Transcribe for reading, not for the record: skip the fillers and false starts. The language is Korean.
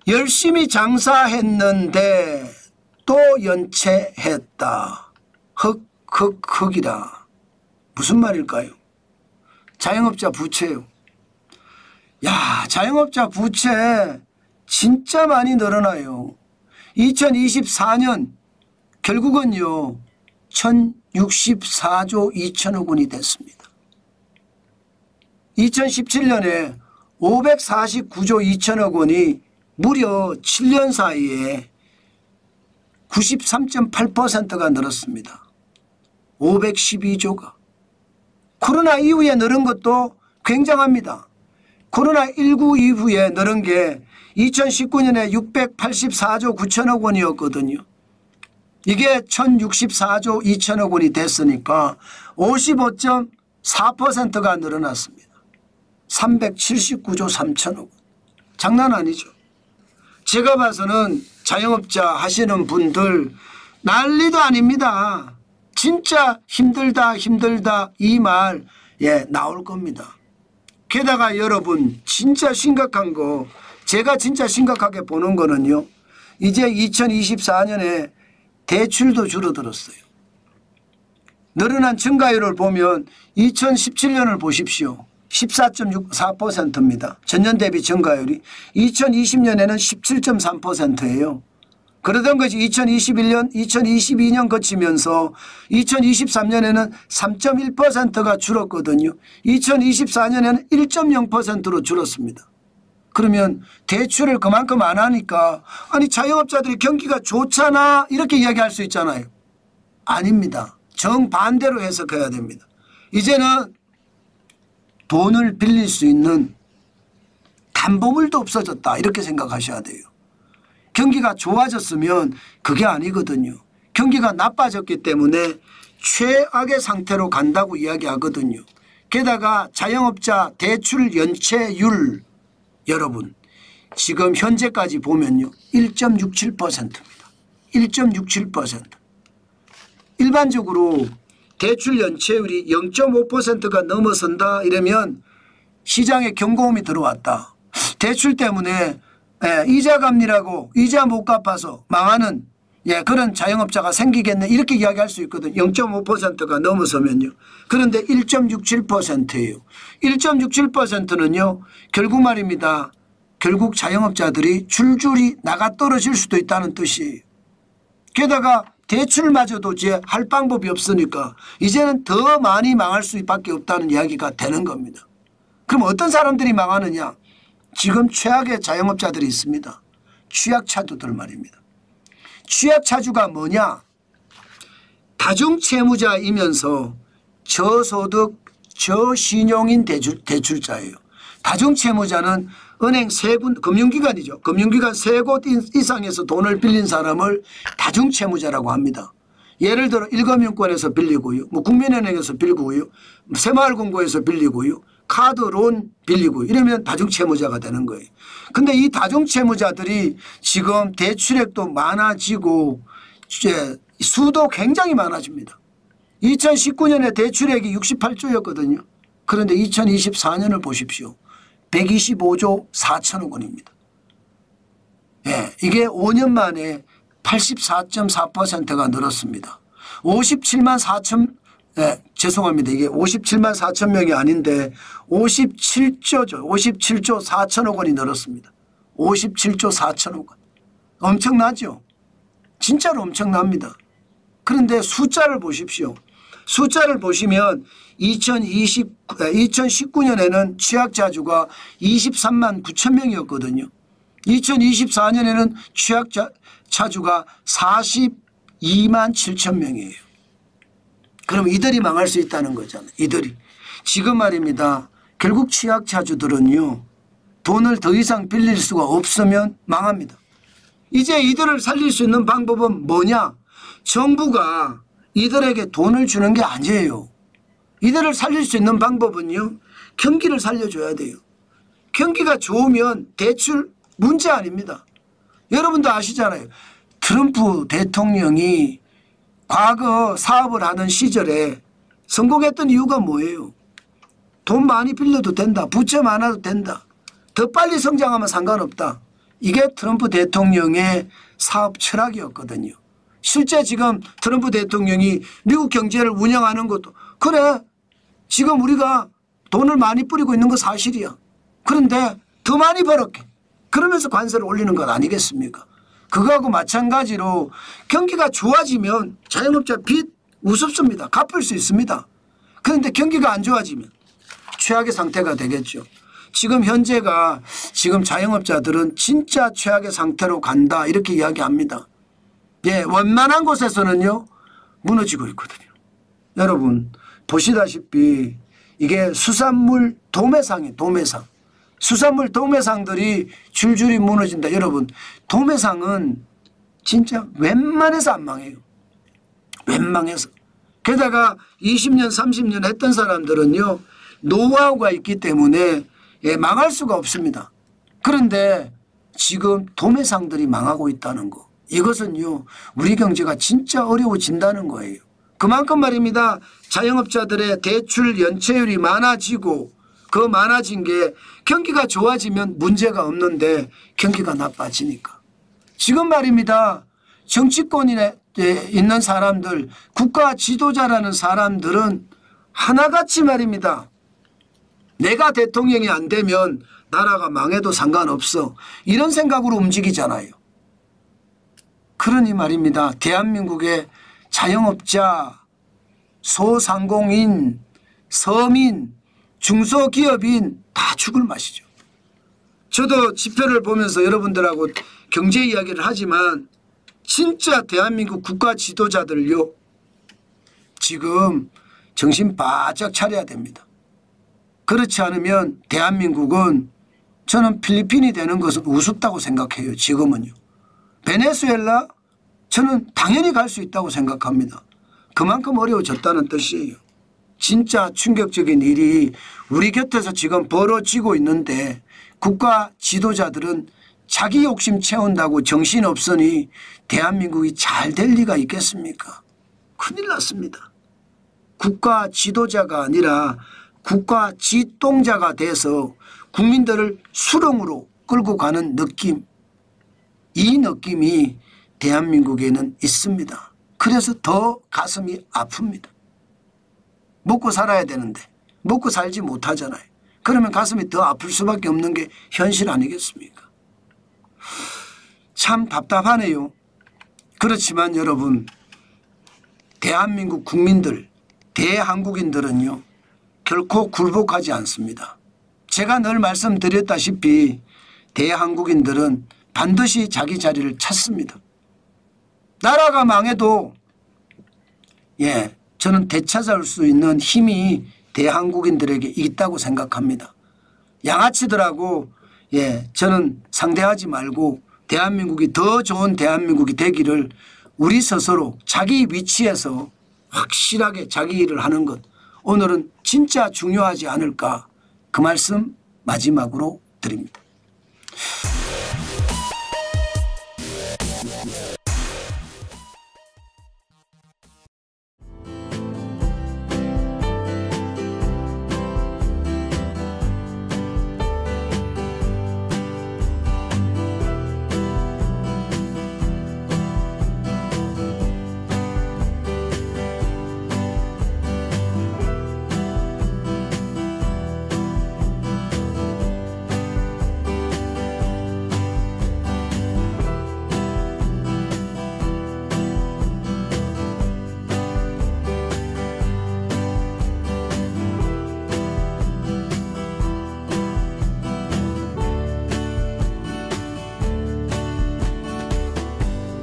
열심히 장사했는데 또 연체했다. 흑이다. 무슨 말일까요? 자영업자 부채요. 야, 자영업자 부채 진짜 많이 늘어나요. 2024년 결국은요 1064조 2천억 원이 됐습니다. 2017년에 549조 2천억 원이 무려 7년 사이에 93.8%가 늘었습니다. 512조가. 코로나 이후에 늘은 것도 굉장합니다. 코로나19 이후에 늘은 게 2019년에 684조 9천억 원이었거든요. 이게 1064조 2천억 원이 됐으니까 55.4%가 늘어났습니다. 379조 3천억 원. 장난 아니죠. 제가 봐서는 자영업자 하시는 분들 난리도 아닙니다. 진짜 힘들다 이 말 나올 겁니다. 게다가 여러분 진짜 심각한 거 제가 진짜 심각하게 보는 거는요. 이제 2024년에 대출도 줄어들었어요. 늘어난 증가율을 보면 2017년을 보십시오. 14.64%입니다. 전년 대비 증가율이. 2020년에는 17.3%예요. 그러던 것이 2022년 거치면서 2023년에는 3.1%가 줄었거든요. 2024년에는 1.0%로 줄었습니다. 그러면 대출을 그만큼 안 하니까 아니 자영업자들이 경기가 좋잖아 이렇게 이야기할 수 있잖아요. 아닙니다. 정반대로 해석해야 됩니다. 이제는 돈을 빌릴 수 있는 담보물도 없어졌다 이렇게 생각하셔야 돼요. 경기가 좋아졌으면 그게 아니거든요. 경기가 나빠졌기 때문에 최악의 상태로 간다고 이야기하거든요. 게다가 자영업자 대출 연체율 여러분 지금 현재까지 보면요 1.67%입니다. 1.67%. 일반적으로 대출 연체율이 0.5%가 넘어선다 이러면 시장에 경고음이 들어왔다. 대출 때문에 이자 갚느라고 이자 못 갚아서 망하는 그런 자영업자가 생기겠네 이렇게 이야기할 수 있거든요. 0.5%가 넘어서면요. 그런데 1.67%예요. 1.67%는요. 결국 말입니다. 결국 자영업자들이 줄줄이 나가 떨어질 수도 있다는 뜻이에요. 게다가 대출마저도 이제 할 방법이 없으니까 이제는 더 많이 망할 수밖에 없다는 이야기가 되는 겁니다. 그럼 어떤 사람들이 망하느냐. 지금 최악의 자영업자들이 있습니다. 취약차주들 말입니다. 취약차주가 뭐냐. 다중채무자이면서 저소득 저신용인 대출자예요. 다중채무자는 은행 세 군 금융기관이죠. 금융기관 세 곳 이상에서 돈을 빌린 사람을 다중채무자라고 합니다. 예를 들어 1금융권에서 빌리고요. 뭐 국민은행에서 빌리고요. 새마을금고에서 빌리고요. 카드론 빌리고 이러면 다중채무자가 되는 거예요. 그런데 이 다중채무자들이 지금 대출액도 많아지고 수도 굉장히 많아집니다. 2019년에 대출액이 68조였거든요. 그런데 2024년을 보십시오. 125조 4천억 원입니다. 이게 5년 만에 84.4%가 늘었습니다. 57만 4천 죄송합니다. 이게 57만 4천 명이 아닌데 57조죠. 57조 4천억 원이 늘었습니다. 57조 4천억 원. 엄청나죠. 진짜로 엄청납니다. 그런데 숫자를 보십시오. 숫자를 보시면 2019년에는 취약차주가 23만 9천 명이었거든요. 2024년에는 취약차주가 42만 7천 명이에요. 그럼 이들이 망할 수 있다는 거잖아요. 이들이. 지금 말입니다. 결국 취약차주들은요. 돈을 더 이상 빌릴 수가 없으면 망합니다. 이제 이들을 살릴 수 있는 방법은 뭐냐. 정부가 이들에게 돈을 주는 게 아니에요. 이들을 살릴 수 있는 방법은요. 경기를 살려줘야 돼요. 경기가 좋으면 대출 문제 아닙니다. 여러분도 아시잖아요. 트럼프 대통령이 과거 사업을 하는 시절에 성공했던 이유가 뭐예요? 돈 많이 빌려도 된다. 부채 많아도 된다. 더 빨리 성장하면 상관없다. 이게 트럼프 대통령의 사업 철학이었거든요. 실제 지금 트럼프 대통령이 미국 경제를 운영하는 것도 그래 지금 우리가 돈을 많이 뿌리고 있는 거 사실이야. 그런데 더 많이 벌었게. 그러면서 관세를 올리는 것 아니겠습니까? 그거하고 마찬가지로 경기가 좋아지면 자영업자 빚 우습습니다. 갚을 수 있습니다. 그런데 경기가 안 좋아지면 최악의 상태가 되겠죠. 지금 현재가 지금 자영업자들은 진짜 최악의 상태로 간다 이렇게 이야기합니다. 예, 원만한 곳에서는요 무너지고 있거든요. 여러분 보시다시피 이게 수산물 도매상이에요. 도매상. 수산물 도매상들이 줄줄이 무너진다. 여러분 도매상은 진짜 웬만해서 안 망해요. 웬만해서. 게다가 20년 30년 했던 사람들은요 노하우가 있기 때문에 예, 망할 수가 없습니다. 그런데 지금 도매상들이 망하고 있다는 거. 이것은요 우리 경제가 진짜 어려워진다는 거예요. 그만큼 말입니다. 자영업자들의 대출 연체율이 많아지고 그 많아진 게 경기가 좋아지면 문제가 없는데 경기가 나빠지니까. 지금 말입니다. 정치권에 있는 사람들 국가 지도자라는 사람들은 하나같이 말입니다. 내가 대통령이 안 되면 나라가 망해도 상관없어. 이런 생각으로 움직이잖아요. 그러니 말입니다. 대한민국의 자영업자, 소상공인, 서민, 중소기업인 다 죽을 맛이죠. 저도 지표를 보면서 여러분들하고 경제 이야기를 하지만 진짜 대한민국 국가 지도자들요. 지금 정신 바짝 차려야 됩니다. 그렇지 않으면 대한민국은 저는 필리핀이 되는 것은 우습다고 생각해요. 지금은요. 베네수엘라 저는 당연히 갈 수 있다고 생각합니다. 그만큼 어려워졌다는 뜻이에요. 진짜 충격적인 일이 우리 곁에서 지금 벌어지고 있는데 국가 지도자들은 자기 욕심 채운다고 정신없으니 대한민국이 잘 될 리가 있겠습니까? 큰일 났습니다. 국가 지도자가 아니라 국가 지똥자가 돼서 국민들을 수렁으로 끌고 가는 느낌. 이 느낌이 대한민국에는 있습니다. 그래서 더 가슴이 아픕니다. 먹고 살아야 되는데 먹고 살지 못하잖아요. 그러면 가슴이 더 아플 수밖에 없는 게 현실 아니겠습니까? 참 답답하네요. 그렇지만 여러분 대한민국 국민들 대한국인들은요 결코 굴복하지 않습니다. 제가 늘 말씀드렸다시피 대한국인들은 반드시 자기 자리를 찾습니다. 나라가 망해도 예, 저는 되찾아올 수 있는 힘이 대한국인들에게 있다고 생각합니다. 양아치들하고 예, 저는 상대하지 말고 대한민국이 더 좋은 대한민국이 되기를 우리 스스로 자기 위치에서 확실하게 자기 일을 하는 것 오늘은 진짜 중요하지 않을까 그 말씀 마지막으로 드립니다.